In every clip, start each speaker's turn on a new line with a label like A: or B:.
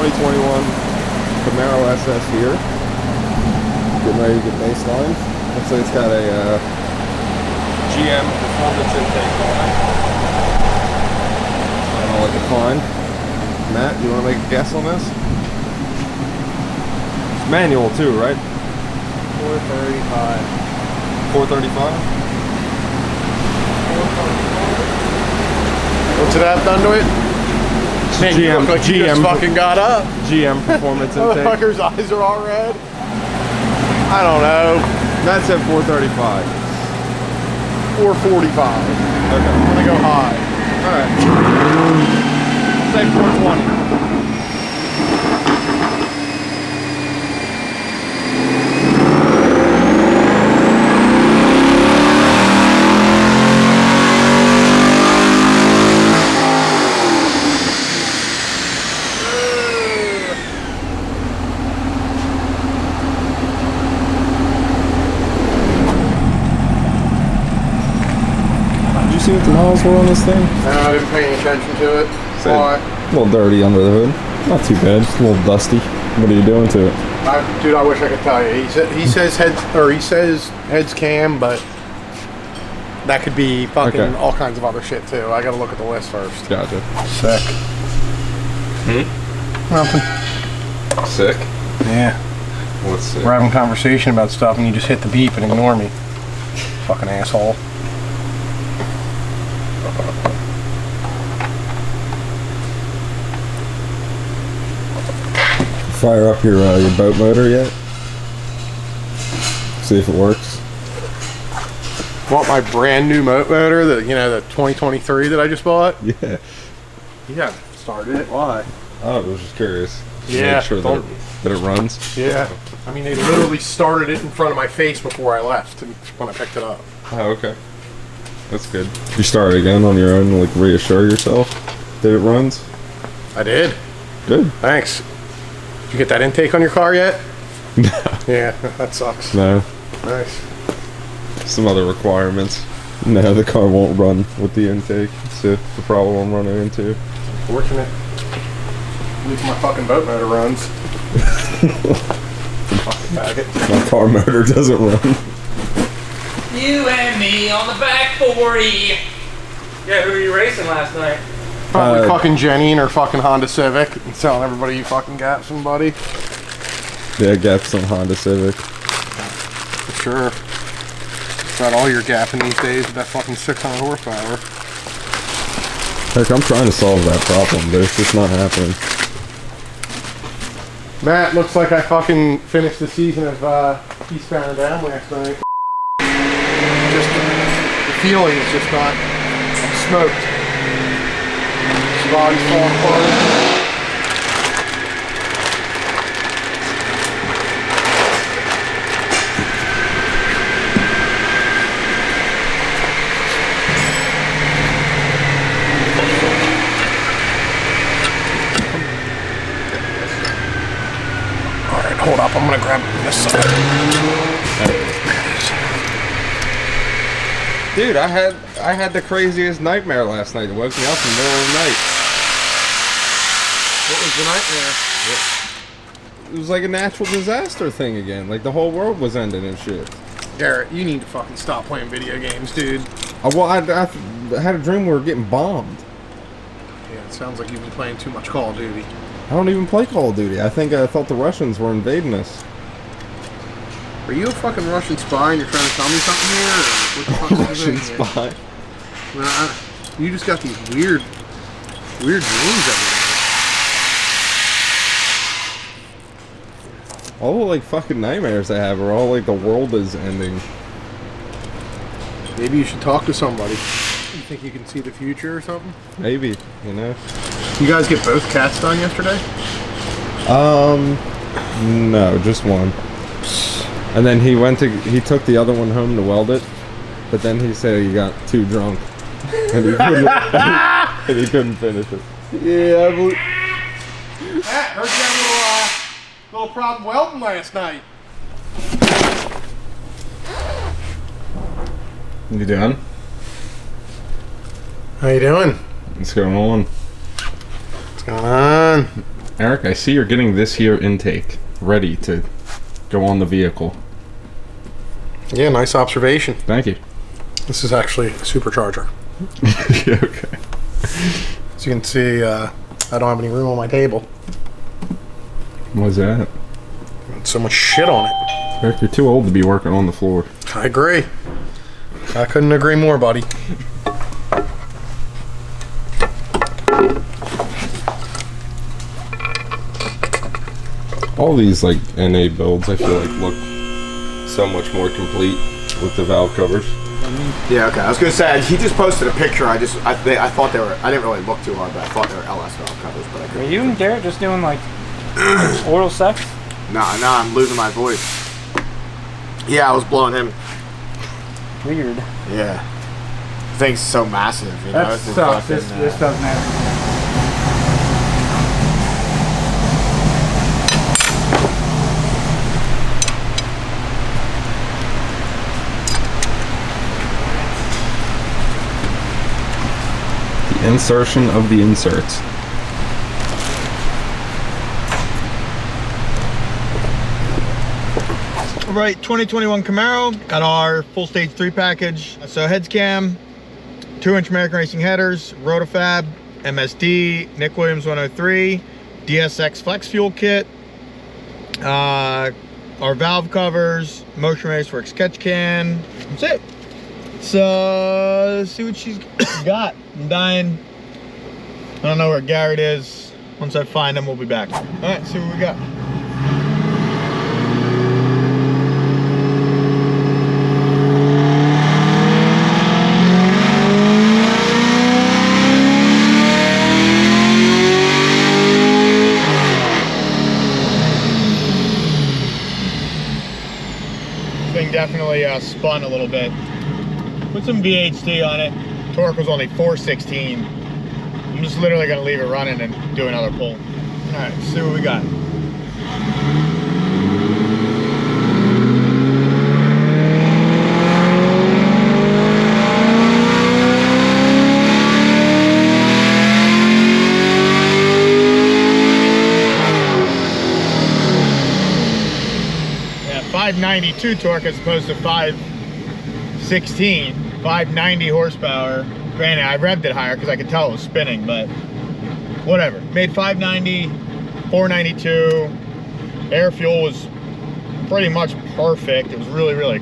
A: 2021 Camaro SS here. Getting ready to get baseline. Looks like it's got a GM performance intake on it. I don't know what to find. Matt, you want to make a guess on this? It's manual too, right?
B: 435.
A: 435?
B: What's it have done to it? Man, you look like you just fucking got up.
A: GM performance intake.
B: Motherfucker's eyes are all red. I don't know.
A: Matt said 435.
B: 445.
A: Okay.
B: I'm gonna go high.
A: Alright. I'll say 420. See what the miles were on this thing?
B: No, I didn't pay any attention to it. Why?
A: A little dirty under the hood. Not too bad. Just a little dusty. What are you doing to it?
B: Dude, I wish I could tell you. He says heads cam, but that could be fucking all kinds of other shit too. I gotta look at the list first.
A: Gotcha.
B: Sick. Nothing.
A: Sick?
B: Yeah.
A: What's sick?
B: We're having a conversation about stuff and you just hit the beep and ignore me. Fucking asshole.
A: Fire up your boat motor yet? See if it works.
B: Want my brand new motor, the 2023 that I just bought?
A: Yeah.
B: Yeah, started it. Why?
A: Oh, I was just curious.
B: Yeah.
A: Make sure that it runs.
B: Yeah. I mean, they literally started it in front of my face before I left when I picked it up.
A: Oh, okay. That's good. You started again on your own to like reassure yourself that it runs?
B: I did.
A: Good.
B: Thanks. Did you get that intake on your car yet?
A: No.
B: Yeah, that sucks.
A: No.
B: Nice.
A: Some other requirements. No, the car won't run with the intake. It's the problem I'm running into.
B: Unfortunate. At least my fucking boat motor runs. Fucking faggot.
A: My car motor doesn't run.
C: You and me on the back 40. Yeah, who were you racing last night?
B: Probably fucking Jenny and her fucking Honda Civic and telling everybody you fucking got somebody.
A: Yeah, gap some Honda Civic.
B: For sure. Got all your gapping these days with that fucking 600 horsepower.
A: Heck, I'm trying to solve that problem, but it's just not happening.
B: Matt, looks like I fucking finished the season of Eastbound and Down last night. Just the feeling is just not. I'm smoked. Body's falling apart. Alright, hold up, I'm gonna grab this side.
A: Dude, I had the craziest nightmare last night. It woke me up in the middle of the night.
B: What was the nightmare?
A: It was like a natural disaster thing again. Like the whole world was ending and shit.
B: Garrett, you need to fucking stop playing video games, dude.
A: I had a dream we were getting bombed.
B: Yeah, it sounds like you've been playing too much Call of Duty.
A: I don't even play Call of Duty. I thought the Russians were invading us.
B: Are you a fucking Russian spy and you're trying to tell me something here? Or what the fuck is
A: Russian
B: this here?
A: spy.
B: Man, you just got these weird dreams every night.
A: All the like fucking nightmares I have are all like the world is ending.
B: Maybe you should talk to somebody. You think you can see the future or something?
A: Maybe, you know.
B: You guys get both cats done yesterday?
A: No, just one. And then he took the other one home to weld it, but then he said he got too drunk and he couldn't finish it. Yeah, I believe.
B: Matt, heard you had a little problem welding last night.
A: You done?
B: How you doing?
A: What's going on?
B: What's going on?
A: Eric, I see you're getting this here intake ready to go on the vehicle.
B: Yeah, nice observation.
A: Thank you.
B: This is actually a supercharger.
A: Yeah, okay.
B: As you can see, I don't have any room on my table.
A: What's that?
B: So much shit on it.
A: Eric, you're too old to be working on the floor.
B: I agree. I couldn't agree more, buddy.
A: All these like NA builds, I feel like look so much more complete with the valve covers.
D: Yeah, okay. I was gonna say he just posted a picture. I thought they were. I didn't really look too hard, but I thought they were LS valve covers. But I
C: Are
D: couldn't.
C: you and Garrett just doing like oral sex?
D: Nah, I'm losing my voice. Yeah, I was blowing him.
C: Weird.
D: Yeah, the thing's so massive. You know,
C: That
D: it's
C: sucks.
D: fucking,
C: This doesn't happen.
A: The insertion of the inserts.
E: Right, 2021 Camaro, got our full stage 3 package. So heads cam, 2-inch American Racing headers, Rotofab, MSD, Nick Williams 103, DSX Flex Fuel Kit, our valve covers, Motion Raceworks sketch can. That's it. So let's see what she's got. I'm dying. I don't know where Garrett is. Once I find him, we'll be back. All right, see what we got. Thing definitely spun a little bit. Put some VHT on it. Torque was only 416. I'm just literally gonna leave it running and do another pull. All right, see what we got. Yeah, 592 torque as opposed to 516. 590 horsepower. Granted, I revved it higher because I could tell it was spinning, but whatever. Made 590, 492. Air fuel was pretty much perfect. It was really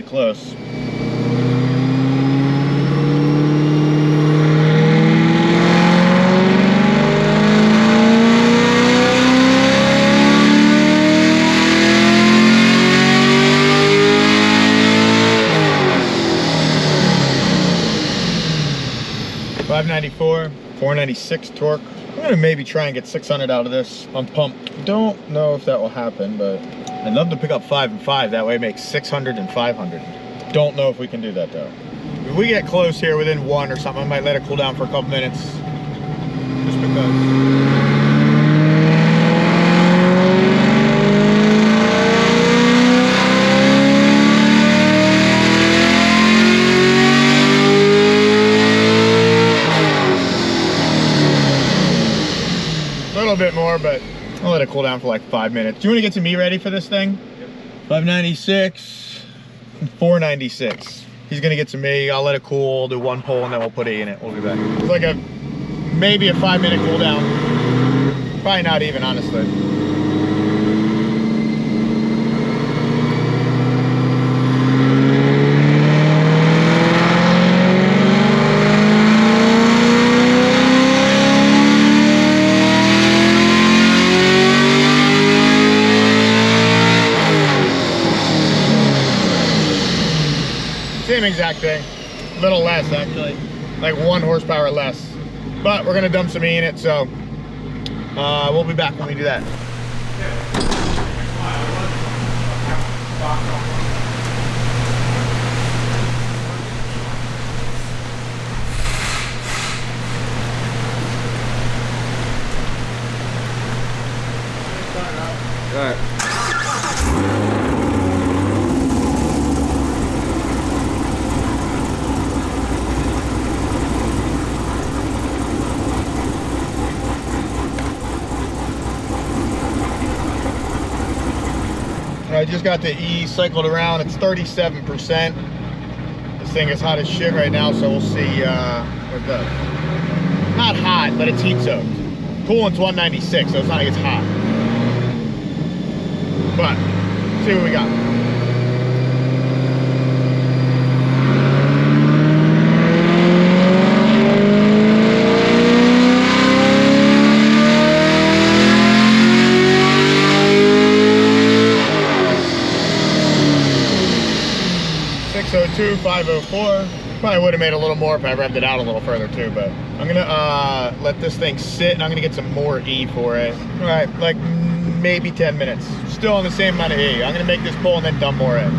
E: close. .594, 496 torque. I'm gonna maybe try and get 600 out of this on pump. Don't know if that will happen, but I'd love to pick up 5 and 5. That way it makes 600 and 500. Don't know if we can do that though. If we get close here within 1 or something, I might let it cool down for a couple minutes. Just because. Bit more, but I'll let it cool down for like 5 minutes. Do you want to get to me ready for this thing? Yep. 596, 496. He's gonna get to me. I'll let it cool. We'll do one pull and then we'll put 8 in it. We'll be back. It's like maybe a 5-minute cool down. Probably not even, honestly. Same exact thing, a little less actually, like 1 horsepower less. But we're gonna dump some E in it, so we'll be back when we do that.
A: All right.
E: I just got the E cycled around. It's 37%. This thing is hot as shit right now, so we'll see what it does. Not hot, but it's heat soaked. Coolant's 196, so it's not like it's hot. But, let's see what we got. .602, 504. Probably would have made a little more if I revved it out a little further too, but I'm gonna let this thing sit and I'm gonna get some more E for it. All right, like maybe 10 minutes. Still on the same amount of E. I'm gonna make this pull and then dump more in.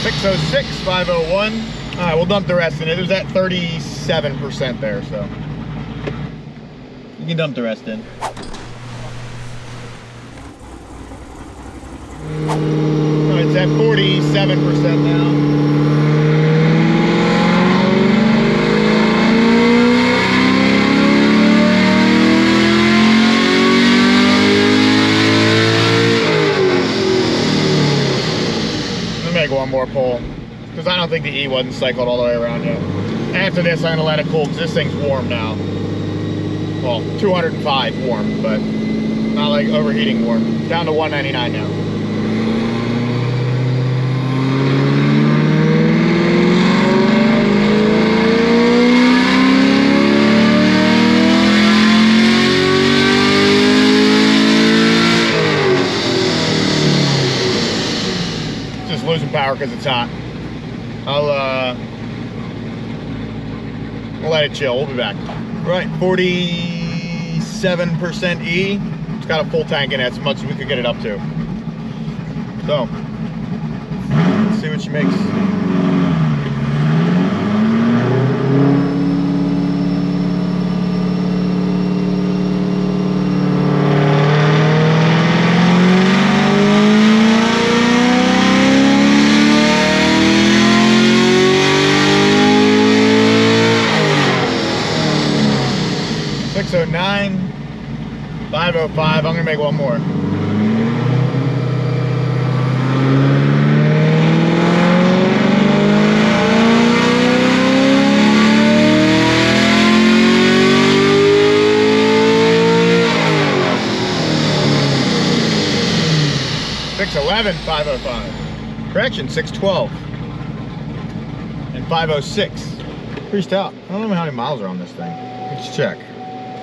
E: 606, 501. All right, we'll dump the rest in it. It was at 37% there, so you can dump the rest in. All right, it's at 47% now. One more pull because I don't think the E wasn't cycled all the way around yet. After this, I'm gonna let it cool because this thing's warm now. Well, 205 warm, but not like overheating warm. Down to 199 now. Losing power because it's hot. I'll let it chill. We'll be back. Right, 47% E. It's got a full tank in it, as much as we could get it up to. So, let's see what she makes. .609, 505. I'm gonna make one more. .611, 505. Correction, 612 and 506. Pretty stout. I don't know how many miles are on this thing. Let's check.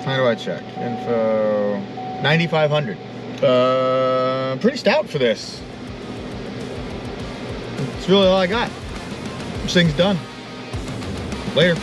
E: How do I check? Info 9,500. Pretty stout for this. It's really all I got. This thing's done. Later.